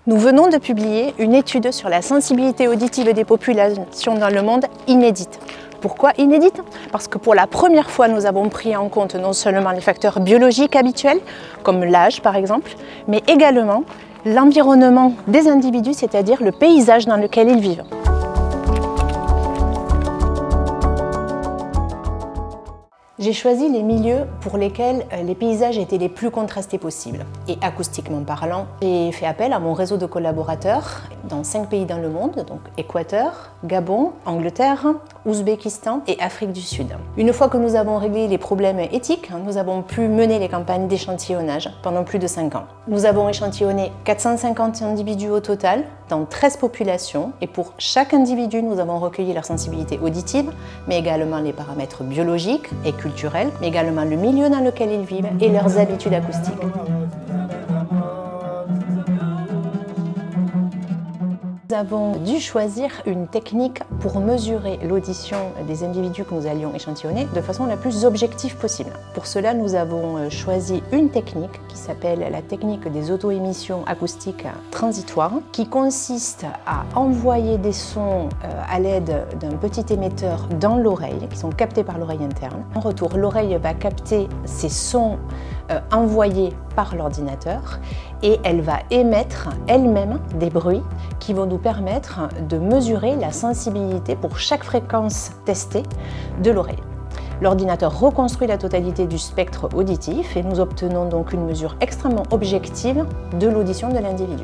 Nous venons de publier une étude sur la sensibilité auditive des populations dans le monde inédite. Pourquoi inédite? Parce que pour la première fois, nous avons pris en compte non seulement les facteurs biologiques habituels, comme l'âge par exemple, mais également l'environnement des individus, c'est-à-dire le paysage dans lequel ils vivent. J'ai choisi les milieux pour lesquels les paysages étaient les plus contrastés possibles. Et acoustiquement parlant, j'ai fait appel à mon réseau de collaborateurs dans 5 pays dans le monde, donc Équateur, Gabon, Angleterre, Ouzbékistan et Afrique du Sud. Une fois que nous avons réglé les problèmes éthiques, nous avons pu mener les campagnes d'échantillonnage pendant plus de 5 ans. Nous avons échantillonné 450 individus au total dans 13 populations et pour chaque individu, nous avons recueilli leur sensibilité auditive, mais également les paramètres biologiques et culturels, mais également le milieu dans lequel ils vivent et leurs habitudes acoustiques. Nous avons dû choisir une technique pour mesurer l'audition des individus que nous allions échantillonner de façon la plus objective possible. Pour cela, nous avons choisi une technique qui s'appelle la technique des auto-émissions acoustiques transitoires, qui consiste à envoyer des sons à l'aide d'un petit émetteur dans l'oreille, qui sont captés par l'oreille interne. En retour, l'oreille va capter ces sons envoyés par l'ordinateur et elle va émettre elle-même des bruits qui vont nous permettre de mesurer la sensibilité pour chaque fréquence testée de l'oreille. L'ordinateur reconstruit la totalité du spectre auditif et nous obtenons donc une mesure extrêmement objective de l'audition de l'individu.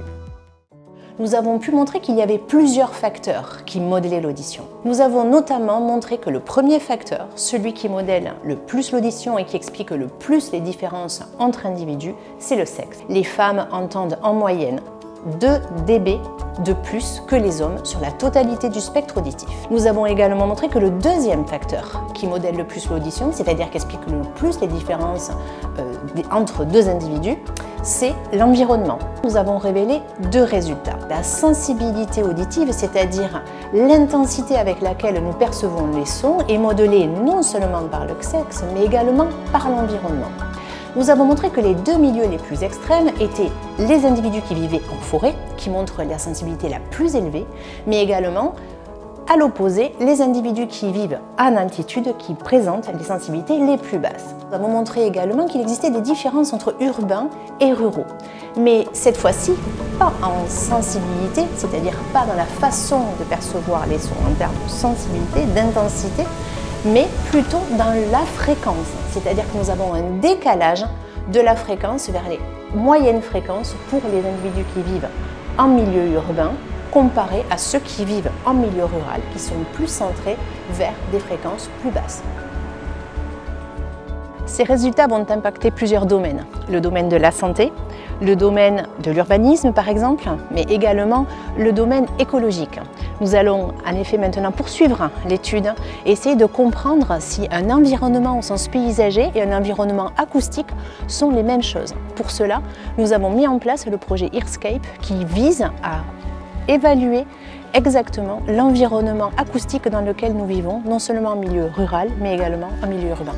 Nous avons pu montrer qu'il y avait plusieurs facteurs qui modélaient l'audition. Nous avons notamment montré que le premier facteur, celui qui modèle le plus l'audition et qui explique le plus les différences entre individus, c'est le sexe. Les femmes entendent en moyenne 2 dB de plus que les hommes sur la totalité du spectre auditif. Nous avons également montré que le deuxième facteur qui modèle le plus l'audition, c'est-à-dire qui explique le plus les différences entre 2 individus, c'est l'environnement. Nous avons révélé 2 résultats. La sensibilité auditive, c'est-à-dire l'intensité avec laquelle nous percevons les sons, est modelée non seulement par le sexe, mais également par l'environnement. Nous avons montré que les 2 milieux les plus extrêmes étaient les individus qui vivaient en forêt, qui montrent la sensibilité la plus élevée, mais également, à l'opposé, les individus qui vivent en altitude, qui présentent les sensibilités les plus basses. Nous avons montré également qu'il existait des différences entre urbains et ruraux, mais cette fois-ci, pas en sensibilité, c'est-à-dire pas dans la façon de percevoir les sons en termes de sensibilité, d'intensité, mais plutôt dans la fréquence, c'est-à-dire que nous avons un décalage de la fréquence vers les moyennes fréquences pour les individus qui vivent en milieu urbain, comparé à ceux qui vivent en milieu rural, qui sont plus centrés vers des fréquences plus basses. Ces résultats vont impacter plusieurs domaines. Le domaine de la santé, le domaine de l'urbanisme par exemple, mais également le domaine écologique. Nous allons en effet maintenant poursuivre l'étude et essayer de comprendre si un environnement au sens paysager et un environnement acoustique sont les mêmes choses. Pour cela, nous avons mis en place le projet Earscape qui vise à évaluer exactement l'environnement acoustique dans lequel nous vivons, non seulement en milieu rural, mais également en milieu urbain.